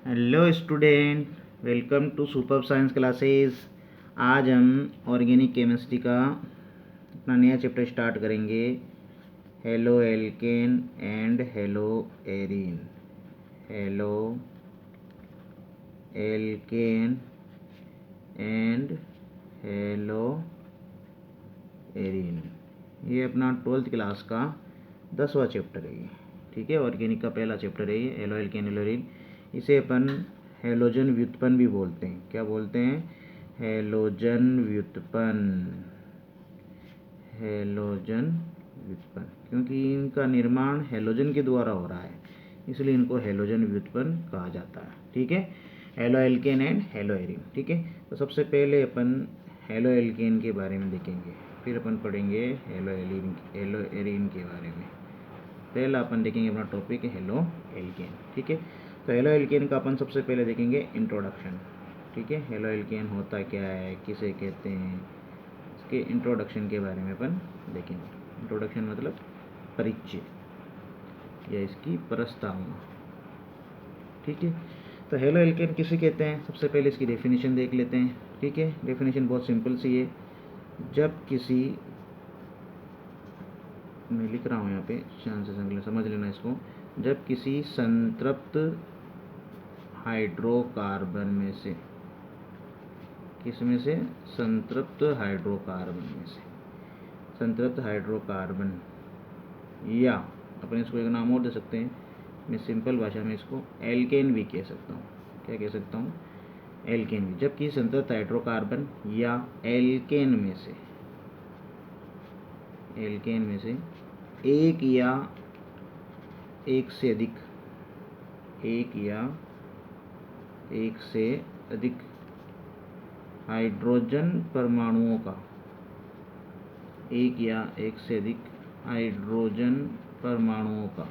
Hello student, welcome to super science classes. आज हम organic chemistry का अपना नया चैप्टर स्टार्ट करेंगे। Haloalkane and haloarene. Haloalkane and haloarene. ये अपना 12th क्लास का 10वां चैप्टर है ये। ठीक है, ऑर्गेनिक का पहला चैप्टर है ये, हेलो एल्केन हेलो एरीन। इसे अपन हेलोजन व्युत्पन्न भी बोलते हैं। क्या बोलते हैं? हेलोजन व्युत्पन्न। हेलोजन व्युत्पन्न, क्योंकि इनका निर्माण हेलोजन के द्वारा हो रहा है, इसलिए इनको हेलोजन व्युत्पन्न कहा जाता है। ठीक है, haloalkane and hello arene. ठीक है, तो सबसे पहले अपन हेलो एल्केन के बारे में देखेंगे, फिर अपन पढ़ेंगे हेलो एरीन के बारे में। पहला अपन देखेंगे अपना टॉपिक है हेलो एल्केन। ठीक है, तो हेलो एल्केन का अपन सबसे पहले देखेंगे इंट्रोडक्शन। ठीक है, हेलो एल्केन होता क्या है, किसे कहते हैं, इसके इंट्रोडक्शन के बारे में अपन देखेंगे। इंट्रोडक्शन मतलब परिचय या इसकी प्रस्तावना। ठीक है, तो हेलो एल्केन किसे कहते हैं, सबसे पहले इसकी डेफिनेशन देख लेते हैं। ठीक है, डेफिनेशन बहुत सिंपल सी है। जब किसी, मैं लिख रहा हूँ यहाँ पे, ध्यान से समझ लेना इसको। जब किसी संतृप्त हाइड्रोकार्बन में से, किस में से? संतृप्त हाइड्रोकार्बन में से, संतृप्त हाइड्रोकार्बन, या अपन इसको एक नाम और दे सकते हैं, मैं सिंपल भाषा में इसको एल्केन भी कह सकता हूँ। क्या कह सकता हूँ? एल्केन भी। जब किसी संतृप्त हाइड्रोकार्बन या एल्केन में से, एल्केन में से एक या एक से अधिक, एक या एक से अधिक हाइड्रोजन परमाणुओं का, एक या एक से अधिक हाइड्रोजन परमाणुओं का,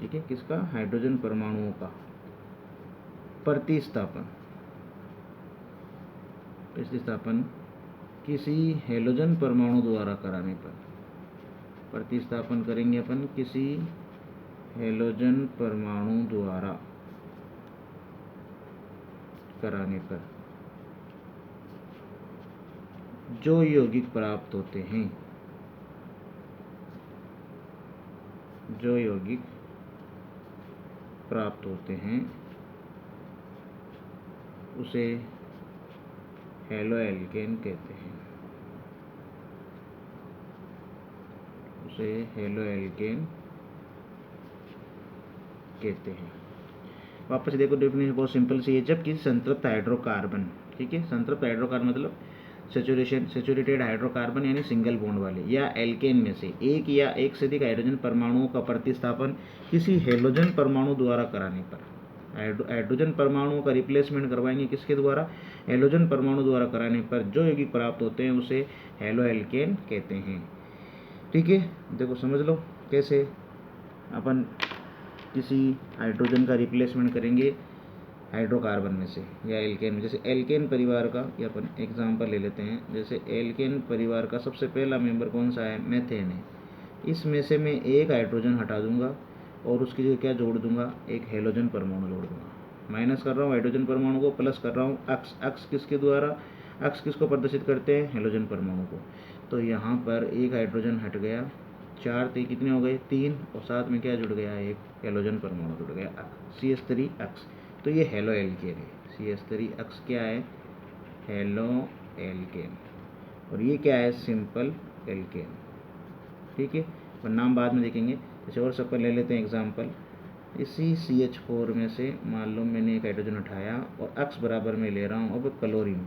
ठीक है, किसका? हाइड्रोजन परमाणुओं का प्रतिस्थापन, प्रतिस्थापन किसी हेलोजन परमाणु द्वारा कराने पर, प्रतिस्थापन करेंगे अपन किसी हेलोजन परमाणु द्वारा कराने पर जो यौगिक प्राप्त होते हैं, जो यौगिक प्राप्त होते हैं उसे हेलो एल्केन कहते हैं, उसे हेलो एल्केन कहते हैं। वापस देखो, डेफिनेशन बहुत सिंपल सी है। जब किसी संतृप्त हाइड्रोकार्बन, ठीक है, संतृप्त हाइड्रोकार्बन मतलब सेचुरेटेड हाइड्रोकार्बन यानी सिंगल बॉन्ड वाले, या एल्केन में से एक या एक से अधिक हाइड्रोजन परमाणुओं का प्रतिस्थापन किसी हेलोजन परमाणु द्वारा कराने पर, हाइड्रोजन परमाणुओं का रिप्लेसमेंट करवाएंगे किसके द्वारा? हेलोजन परमाणु द्वारा कराने पर जो यौगिक प्राप्त होते हैं उसे हेलो एल्केन कहते हैं। ठीक है, देखो समझ लो कैसे अपन किसी हाइड्रोजन का रिप्लेसमेंट करेंगे हाइड्रोकार्बन में से या एल्केन में। जैसे एल्केन परिवार का, ये अपन एग्जांपल ले लेते हैं। जैसे एल्केन परिवार का सबसे पहला मेंबर कौन सा है? मेथेन है। इसमें से मैं एक हाइड्रोजन हटा दूंगा और उसकी जगह क्या जोड़ दूंगा? एक हेलोजन परमाणु जोड़ दूंगा। माइनस कर रहा हूँ हाइड्रोजन परमाणु को, प्लस कर रहा हूँ अक्स। अक्स किसके द्वारा? अक्स किसको प्रदर्शित करते हैं? हेलोजन परमाणु को। तो यहाँ पर एक हाइड्रोजन हट गया, 4 थे, कितने हो गए? 3, और साथ में क्या जुड़ गया? एक हेलोजन परमाणु जुड़ गया, CH3 अक्स। तो ये हेलो एल्केन है। CH3 अक्स क्या है? Haloalkane. और ये क्या है? Simple alkane. ठीक है, और नाम बाद में देखेंगे। जैसे और सब पर ले लेते हैं एग्जांपल। इसी CH4 में से मान लो मैंने एक हाइड्रोजन उठाया और अक्स बराबर में ले रहा हूँ अब क्लोरीन,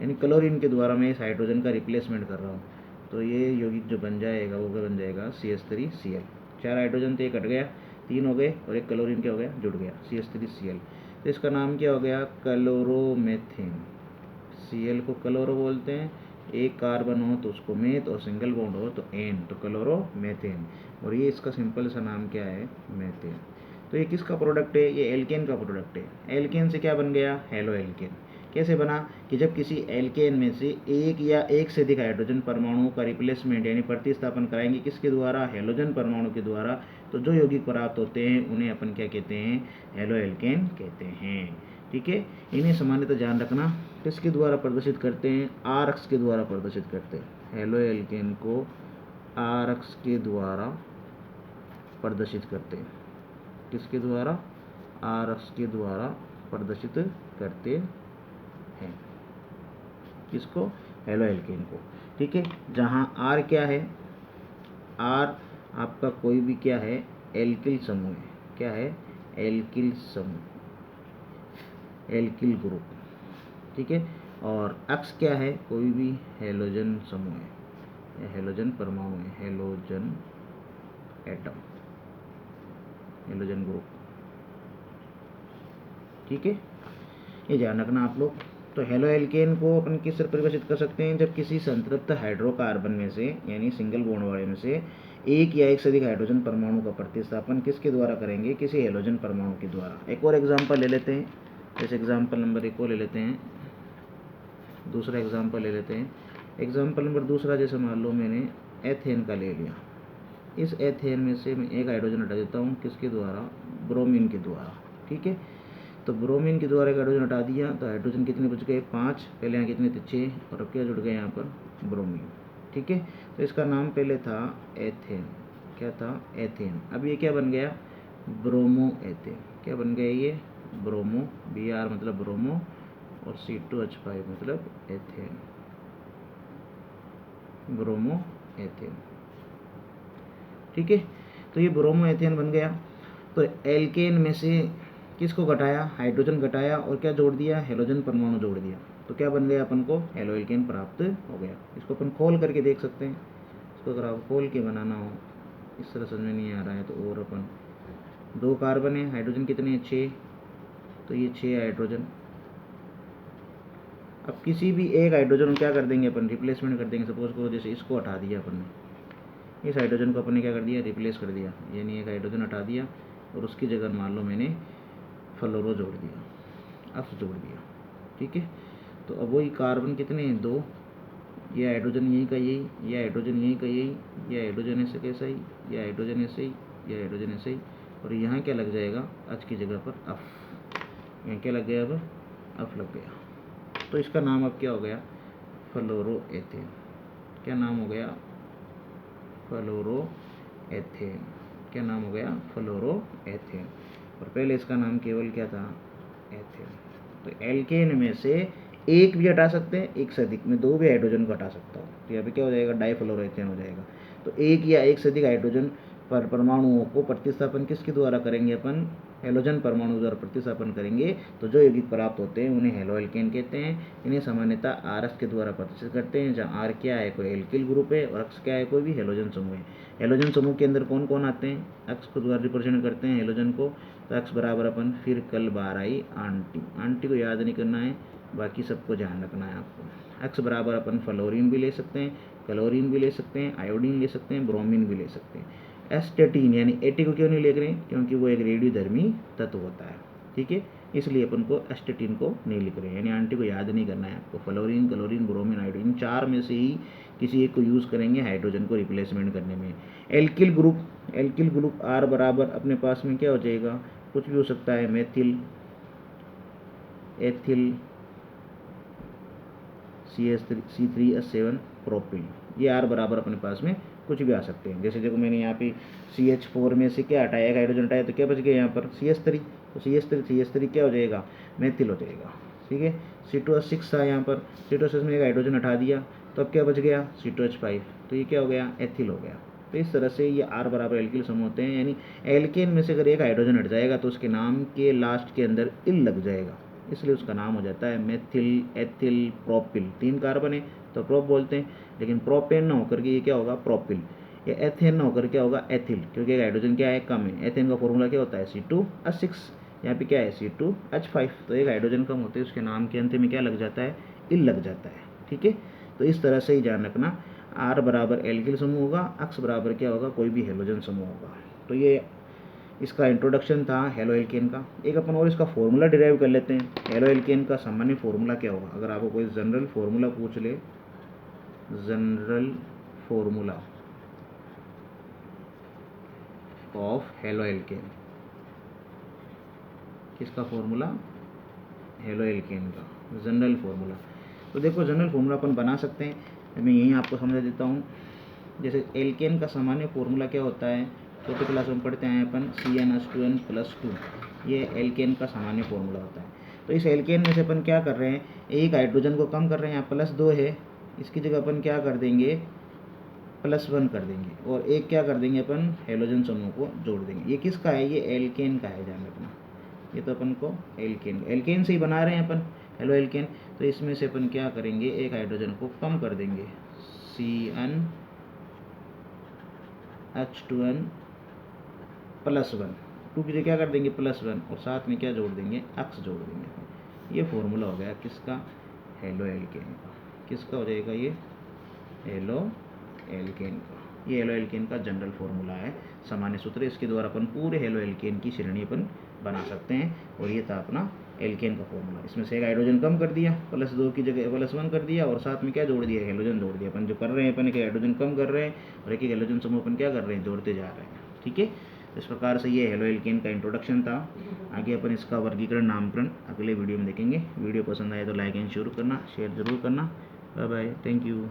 यानी क्लोरीन के द्वारा मैं इस हाइड्रोजन का रिप्लेसमेंट कर रहा हूँ। तो ये यौगिक जो बन जाएगा वो बन जाएगा CH3Cl। 4 हाइड्रोजन थे, एक हट गया, 3 हो गए, और एक क्लोरीन क्या हो गया? जुड़ गया, CH3Cl। तो इसका नाम क्या हो गया? क्लोरोमेथेन। Cl को क्लोरो बोलते हैं, एक कार्बन हो तो उसको मेथ, और सिंगल बॉन्ड हो तो एन, तो क्लोरोमेथेन। और ये इसका सिंपल सा नाम क्या है? मेथेन। तो ये किसका प्रोडक्ट है? ये एल्केन का प्रोडक्ट है। एल्केन से क्या बन गया? Halo alkane. कैसे बना? कि जब किसी एल्केन में से एक या एक से अधिक हाइड्रोजन परमाणुओं का रिप्लेसमेंट यानी प्रतिस्थापन कराएंगे किसके द्वारा? हेलोजन परमाणु के द्वारा, तो जो यौगिक प्राप्त होते हैं उन्हें अपन क्या कहते हैं, हेलो एल्केन कहते हैं। ठीक है, इन्हें सामान्यतः ध्यान रखना किसके द्वारा प्रदर्शित करते हैं, आर अक्ष के द्वारा प्रदर्शित करते हैं। हेलो एल्केन को आर अक्ष के द्वारा प्रदर्शित करते हैं। किसके द्वारा, आर अक्ष के द्वारा प्रदर्शित करते हैं। किसको, हेलो एल्केन को। ठीक है, जहाँ आर क्या है, आर आपका कोई भी क्या है, एल्किल समूह है। क्या है, एल्किल समूह, एल्किल ग्रुप। ठीक है, और अक्ष क्या है, कोई भी हेलोजन समूह है या हेलोजन परमाणु है, हेलोजन एटम, हेलोजन ग्रुप। ठीक है, ये ध्यान रखना आप लोग। तो हेलो एल्केन को अपन किस तरह परिभाषित कर सकते हैं, जब किसी संतृप्त हाइड्रोकार्बन में से यानी सिंगल बॉन्ड वाले में से एक या एक से अधिक हाइड्रोजन परमाणु का प्रतिस्थापन किसके द्वारा करेंगे, किसी हेलोजन परमाणु के द्वारा। एक और एग्जांपल ले लेते हैं, जैसे एग्जांपल नंबर 1 को ले लेते हैं, दूसरा एग्जांपल ले लेते हैं। एग्जांपल नंबर दूसरा, जैसे मान लो मैंने एथेन का ले लिया, इस एथेन में से मैं एक हाइड्रोजन हटा देता हूँ, किसके द्वारा, ब्रोमीन के द्वारा। ठीक है, तो ब्रोमीन के द्वारा एक हाइड्रोजन हटा दिया, तो हाइड्रोजन कितने बच गए, 5, पहले यहाँ कितने थे, 6, और अब क्या जुड़ गए यहाँ पर, ब्रोमीन। ठीक है, तो इसका नाम पहले था एथेन, क्या था, एथेन। अब ये क्या बन गया, ब्रोमो एथेन। क्या बन गया ये, ब्रोमो, Br मतलब ब्रोमो, और C2H5 मतलब एथेन, ब्रोमो एथेन। ठीक है, तो ये ब्रोमो एथेन बन गया। तो एल्केन में से किसको घटाया, हाइड्रोजन घटाया, और क्या जोड़ दिया, हेलोजन परमाणु जोड़ दिया, तो क्या बन गया, अपन को हेलो एल्केन प्राप्त हो गया। इसको अपन खोल करके देख सकते हैं। इसको अगर आप खोल के बनाना हो, इस तरह समझ में नहीं आ रहा है तो, और अपन 2 कार्बन है, हाइड्रोजन कितने हैं, 6, तो ये 6 हाइड्रोजन। अब किसी भी एक हाइड्रोजन क्या कर देंगे अपन, रिप्लेसमेंट कर देंगे। सपोज करो जैसे इसको हटा दिया अपन ने, इस हाइड्रोजन को अपन ने क्या कर दिया, रिप्लेस कर दिया, यानी एक हाइड्रोजन हटा दिया और उसकी जगह मान लो मैंने फ्लोरो जोड़ दिया, अक्ष जोड़ दिया। ठीक है, तो अब वही कार्बन कितने हैं, 2, ये हाइड्रोजन यही का यही, ये हाइड्रोजन यही का यही, ये हाइड्रोजन ऐसे कैसा ही, ये हाइड्रोजन ऐसे ही, ये हाइड्रोजन ऐसे ही, और यहाँ क्या लग जाएगा, अक्ष की जगह पर अफ, यहाँ क्या लग गया, अब अफ लग गया। तो इसका नाम अब क्या हो गया, फ्लोरो एथेन। क्या नाम हो गया, फ्लोरो एथेन। क्या नाम हो गया, फ्लोरो एथेन। और पहले इसका नाम केवल क्या था, एथेन। तो एल्केन में से एक भी हटा सकते हैं, एक से अधिक में 2 भी हाइड्रोजन को हटा सकता हूँ, तो यहाँ पे क्या हो जाएगा, डाइफ्लोरोएथेन हो जाएगा। तो एक या एक से अधिक हाइड्रोजन पर परमाणुओं को प्रतिस्थापन किसके द्वारा करेंगे अपन, हेलोजन परमाणु द्वारा प्रतिस्थापन करेंगे, तो जो यौगिक प्राप्त होते हैं उन्हें हेलो एल्केन कहते हैं। इन्हें सामान्यतः आर के द्वारा प्रदर्शित करते हैं, जहाँ आर क्या है, कोई एल्किल ग्रुप है, और अक्ष क्या है, कोई भी हेलोजन समूह है। हेलोजन समूह के अंदर कौन कौन आते हैं, अक्ष को द्वारा रिप्रेजेंट करते हैं हेलोजन को, तो अक्ष बराबर अपन फिर कल बार आई आंटी, आंटी को याद नहीं करना है, बाकी सबको ध्यान रखना है आपको। अक्ष बराबर अपन फ्लोरीन भी ले सकते हैं, क्लोरीन भी ले सकते हैं, आयोडीन ले सकते हैं, ब्रोमीन भी ले सकते हैं। एस्टेटीन यानी एटी को क्यों नहीं ले रहे हैं, क्योंकि वो एक रेडियोधर्मी तत्व होता है। ठीक है, इसलिए अपन को एस्टेटीन को नहीं लिख रहे हैं, यानी आंटी को याद नहीं करना है आपको। फ्लोरीन, क्लोरीन, ब्रोमीन, आयोडीन, 4 में से ही किसी एक को यूज़ करेंगे हाइड्रोजन को रिप्लेसमेंट करने में। एल्किल ग्रुप आर बराबर अपने पास में क्या हो जाएगा, कुछ भी हो सकता है, मेथिल, एथिल, C3H7 प्रोपिल, ये आर बराबर अपने पास में कुछ भी आ सकते हैं। जैसे देखो मैंने यहाँ पे CH4 में से क्या हटाया, एक हाइड्रोजन हटाया, तो क्या बच गया यहाँ पर CH3, तो CH3 क्या हो जाएगा, मेथिल हो जाएगा। ठीक है, C2H6 था यहाँ पर, C2H6 में एक हाइड्रोजन हटा दिया, तो अब क्या बच गया, C2H5, तो ये क्या हो गया, एथिल हो गया। तो इस तरह से ये आर बराबर एल्किल समूह होते हैं, यानी एल्केन में से अगर एक हाइड्रोजन हट जाएगा तो उसके नाम के लास्ट के अंदर इल लग जाएगा, इसलिए उसका नाम हो जाता है मेथिल, एथिल, प्रोपिल। 3 कार्बन है तो प्रोप बोलते हैं, लेकिन प्रोपेन ना होकर के ये क्या होगा, प्रोपिल, या एथेन ना होकर क्या होगा, एथिल, क्योंकि एक हाइड्रोजन क्या है, कम है। एथेन का फॉर्मूला क्या होता है, C2H6, यहाँ पे क्या है, C2H5, तो एक हाइड्रोजन कम होते हैं, उसके नाम के अंत में क्या लग जाता है, इल लग जाता है। ठीक है, तो इस तरह से ही ध्यान रखना, आर बराबर एल्किल समूह होगा, अक्ष बराबर क्या होगा, कोई भी हेलोजन समूह होगा। तो ये इसका इंट्रोडक्शन था हेलो एल्केन का। एक अपन और इसका फॉर्मूला डिराइव कर लेते हैं। हेलो एल्केन का सामान्य फॉर्मूला क्या होगा, अगर आपको कोई जनरल फॉर्मूला पूछ ले, general formula, of halo alkane. किसका फॉर्मूला? हेलो एल्केन का जनरल फार्मूला। तो देखो जनरल फार्मूला अपन बना सकते हैं, मैं यहीं आपको समझा देता हूँ। जैसे एल्केन का सामान्य फार्मूला क्या होता है, छोटी क्लास में पढ़ते हैं अपन CnH2n+2, ये एल्केन का सामान्य फार्मूला होता है। तो इस एल्केन में से अपन क्या कर रहे हैं, एक हाइड्रोजन को कम कर रहे हैं, यहाँ +2 है, इसकी जगह अपन क्या कर देंगे, +1 कर देंगे, और एक क्या कर देंगे अपन, हेलोजन समूह को जोड़ देंगे। ये किसका है, ये एल्केन का है, ध्यान रखना। ये तो अपन को एल्केन से ही बना रहे हैं अपन हेलो एल्केन। तो इसमें से अपन क्या करेंगे, एक हाइड्रोजन को कम कर देंगे, CnH2n+1, 2 की जगह क्या कर देंगे +1, और साथ में क्या जोड़ देंगे, अक्स जोड़ देंगे। ये फॉर्मूला हो गया किसका, हेलो एल्केन का। किसका हो जाएगा ये, हेलो एल्केन का। ये हेलो एल्केन का जनरल फार्मूला है, सामान्य सूत्र। इसके द्वारा अपन पूरे हेलो एल्केन की श्रेणी अपन बना सकते हैं। और ये था अपना एल्केन का फॉर्मूला। इसमें से एक हाइड्रोजन कम कर दिया, +2 की जगह +1 कर दिया, और साथ में क्या जोड़ दिया, हेलोजन जोड़ दिया। अपन जो कर रहे हैं, अपन एक हाइड्रोजन कम कर रहे हैं और एक हेलोजन समूह अपन क्या कर रहे हैं, जोड़ते जा रहे हैं। ठीक है, इस प्रकार से ये हेलो एल्केन का इंट्रोडक्शन था। आगे अपन इसका वर्गीकरण, नामकरण अगले वीडियो में देखेंगे। वीडियो पसंद आए तो लाइक एंड शेयर करना, शेयर जरूर करना। Bye bye, thank you.